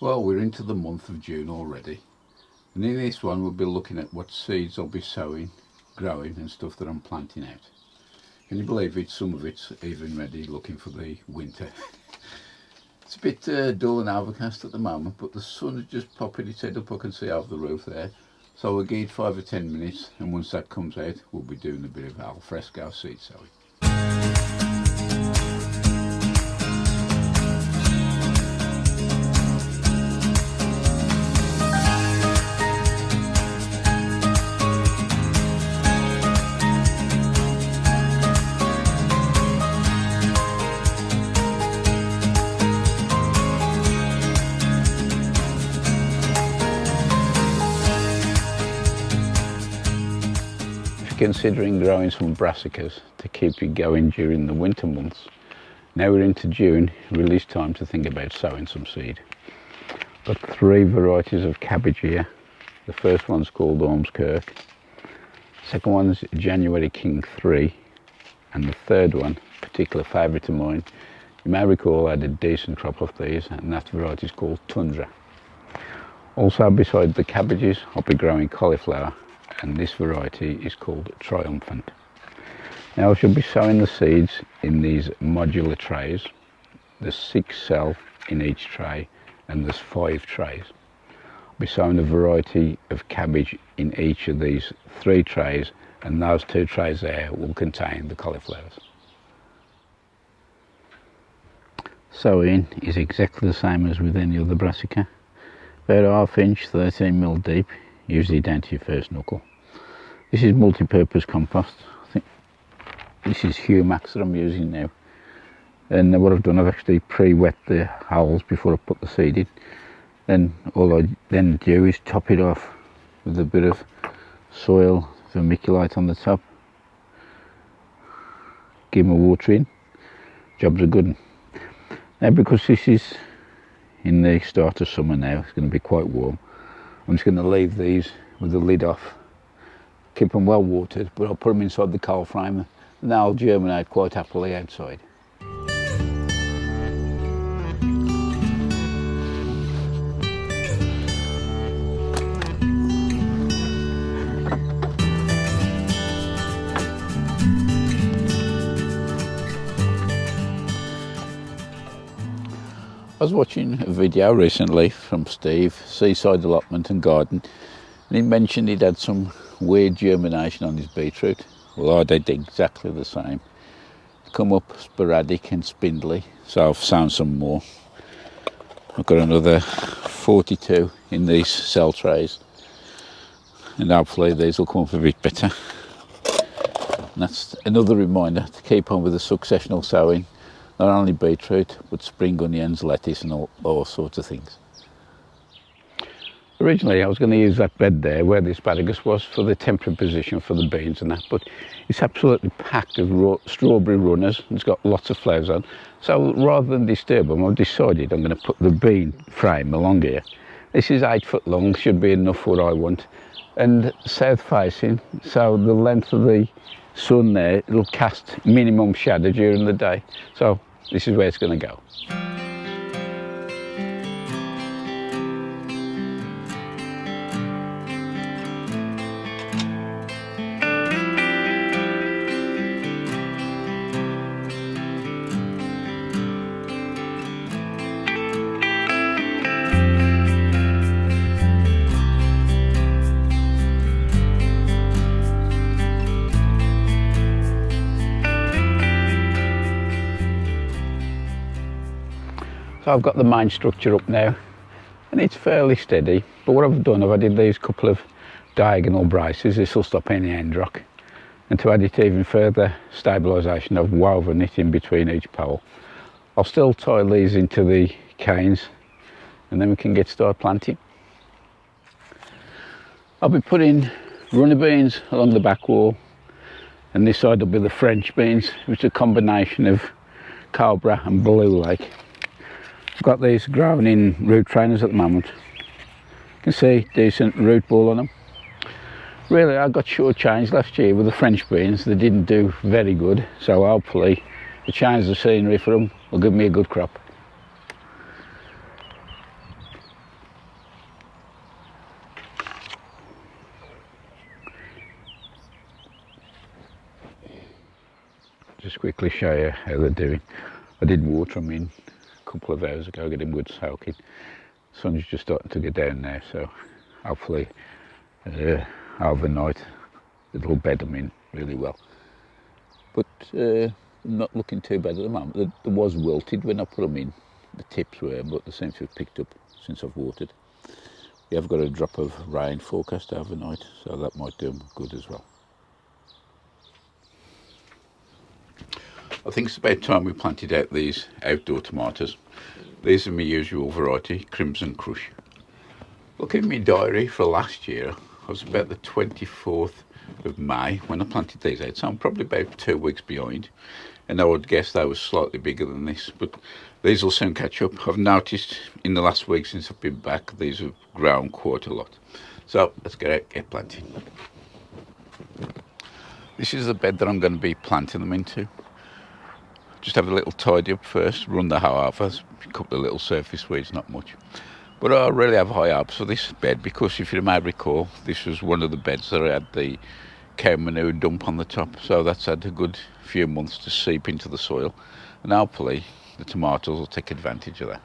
Well, we're into the month of June already, and in this one we'll be looking at what seeds I'll be sowing, growing and stuff that I'm planting out. Can you believe it? Some of it's even ready looking for the winter. It's a bit dull and overcast at the moment, but the sun is just popping its head up. I can see over the roof there. So we'll give it 5 or 10 minutes, and once that comes out we'll be doing a bit of al fresco seed sowing. Considering growing some brassicas to keep you going during the winter months, now we're into June, really is time to think about sowing some seed. Got 3 varieties of cabbage here. The first one's called Ormskirk, second one's January King 3, and the third one, particular favourite of mine, you may recall I had a decent crop of these, and that variety is called Tundra. Also beside the cabbages I'll be growing cauliflower, and this variety is called Triumphant. Now I should be sowing the seeds in these modular trays. There's 6 cells in each tray and there's 5 trays. I'll be sowing a variety of cabbage in each of these 3 trays, and those 2 trays there will contain the cauliflowers. Sowing is exactly the same as with any other brassica. About 1/2 inch, 13mm deep, usually down to your first knuckle. This is multi-purpose compost. I think this is Humax that I'm using now. And what I've done, I've actually pre-wet the holes before I put the seed in. Then all I then do is top it off with a bit of soil vermiculite on the top. Give them a water in. Job's a good one. Now because this is in the start of summer now, it's going to be quite warm. I'm just going to leave these with the lid off, keep them well watered, but I'll put them inside the cold frame and they'll germinate quite happily outside. I was watching a video recently from Steve, Seaside Allotment and Garden, and he mentioned he'd had some weird germination on his beetroot. Well, I did exactly the same. Come up sporadic and spindly, so I've sown some more. I've got another 42 in these cell trays, and hopefully these will come up a bit better. And that's another reminder to keep on with the successional sowing. Not only beetroot, but spring onions, lettuce and all sorts of things. Originally I was going to use that bed there where the asparagus was for the temporary position for the beans and that, but it's absolutely packed of strawberry runners and it's got lots of flowers on. So rather than disturb them, I've decided I'm going to put the bean frame along here. This is 8 foot long, should be enough what I want, and south facing, so the length of the sun there, it'll cast minimum shadow during the day. So this is where it's going to go. So I've got the main structure up now and it's fairly steady, but what I've done, I've added these couple of diagonal braces. This will stop any end rock, and to add it even further stabilisation, I've woven it in between each pole. I'll still tie these into the canes and then we can get started planting. I'll be putting runner beans along the back wall, and this side will be the French beans, which is a combination of Cobra and Blue Lake. I've got these growing in root trainers at the moment. You can see decent root ball on them. Really, I got short-changed last year with the French beans. They didn't do very good, so hopefully the change of scenery for them will give me a good crop. just quickly show you how they're doing. I did water them in a couple of hours ago, getting wood soaking. Sun's just starting to go down now, so hopefully overnight it'll bed them in really well. But not looking too bad at the moment. There was wilted when I put them in, the tips were, but they seem to have picked up since I've watered. We have got a drop of rain forecast overnight, so that might do them good as well. I think it's about time we planted out these outdoor tomatoes. These are my usual variety, Crimson Crush. Looking at my diary for last year, I was about the 24th of May when I planted these out, so I'm probably about 2 weeks behind. And I would guess they were slightly bigger than this, but these will soon catch up. I've noticed in the last week since I've been back, these have grown quite a lot. So let's get out, get planting. This is the bed that I'm going to be planting them into. Just have a little tidy up first, run the hoe over, a couple of little surface weeds, not much. But I really have high hopes for this bed because if you may recall, this was one of the beds that I had the cow manure dump on the top. So that's had a good few months to seep into the soil. And hopefully the tomatoes will take advantage of that.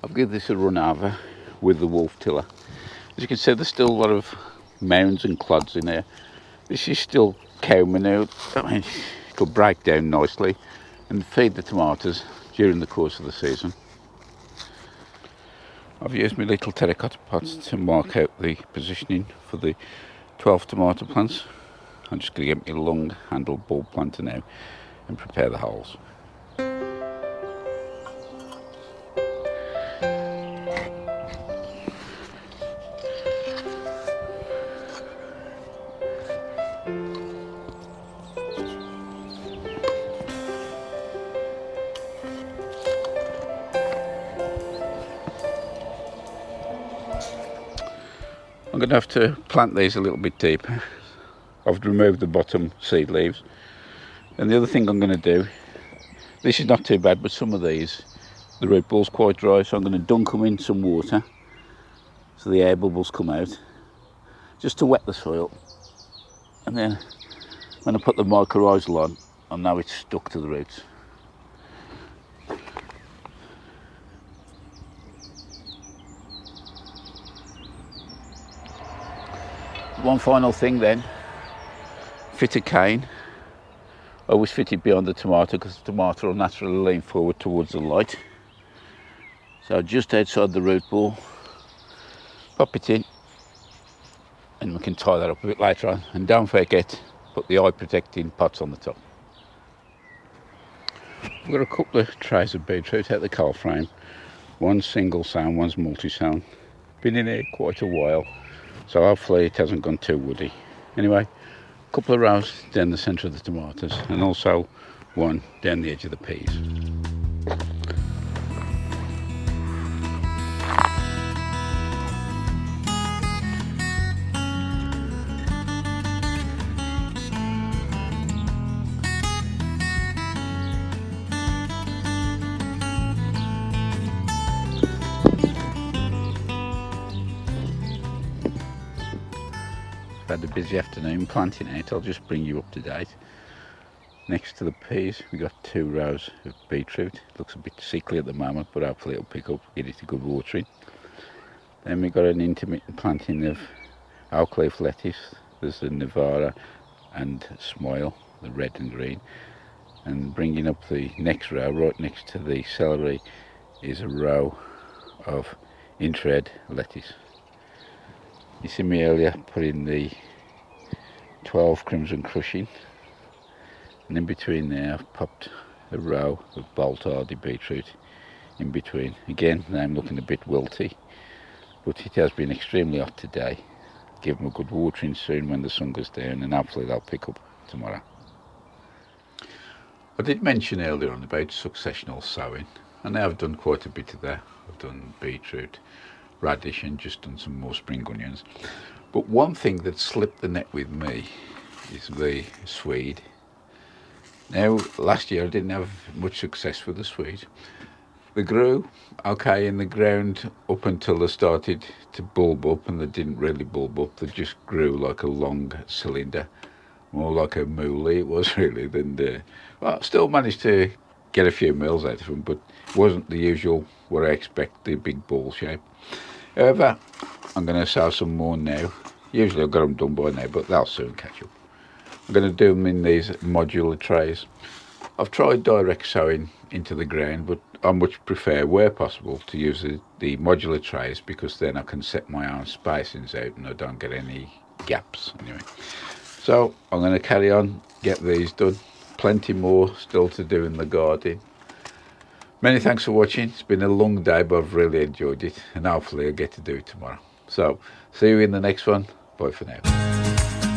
I'll give this a run over with the wolf tiller. As you can see, there's still a lot of mounds and clods in there. This is still cow manure. I mean, it'll break down nicely and feed the tomatoes during the course of the season. I've used my little terracotta pots to mark out the positioning for the 12 tomato plants. I'm just going to get my long handled bulb planter now and prepare the holes. I'm going to have to plant these a little bit deeper. I've removed the bottom seed leaves. And the other thing I'm going to do, this is not too bad, but some of these, the root ball's quite dry, so I'm going to dunk them in some water so the air bubbles come out, just to wet the soil. And then when I put the mycorrhizal on, I know it's stuck to the roots. One final thing then, fit a cane. I always fit it behind the tomato because the tomato will naturally lean forward towards the light. So just outside the root ball, pop it in, and we can tie that up a bit later on. And don't forget, put the eye protecting pots on the top. I've got a couple of trays of beetroot out the cold frame. One's single sown, one's multi-sown. Been in here quite a while, so hopefully it hasn't gone too woody. Anyway, a couple of rows down the centre of the tomatoes and also one down the edge of the peas. Had a busy afternoon planting out. I'll just bring you up to date. Next to the peas, we got 2 rows of beetroot. Looks a bit sickly at the moment, but hopefully it'll pick up, get it a good watering. Then we got an intermittent planting of oak leaf lettuce. There's the Navara and Smile, the red and green. And bringing up the next row, right next to the celery, is a row of intrared lettuce. You see me earlier putting the 12 Crimson Crush in, and in between there I've popped a row of Bolt Hardy beetroot in between. Again, now I'm looking a bit wilty, but it has been extremely hot today. Give them a good watering soon when the sun goes down, and hopefully they'll pick up tomorrow. I did mention earlier on about successional sowing, and now I've done quite a bit of that. I've done beetroot, radish, and just done some more spring onions. But one thing that slipped the net with me is the swede. Now, last year I didn't have much success with the swede, They grew okay in the ground up until they started to bulb up, and they didn't really bulb up. They just grew like a long cylinder, more like a moolie it was really than the. Well, still managed to get a few mils out of them, but it wasn't the usual what I expect, the big ball shape. However, I'm going to sow some more now. Usually I've got them done by now, but they'll soon catch up. I'm going to do them in these modular trays. I've tried direct sowing into the ground, but I much prefer, where possible, to use the modular trays, because then I can set my own spacings out and I don't get any gaps anyway. So I'm going to carry on, get these done. Plenty more still to do in the garden. Many thanks for watching. It's been a long day, but I've really enjoyed it, and hopefully I'll get to do it tomorrow. So see you in the next one. Bye for now.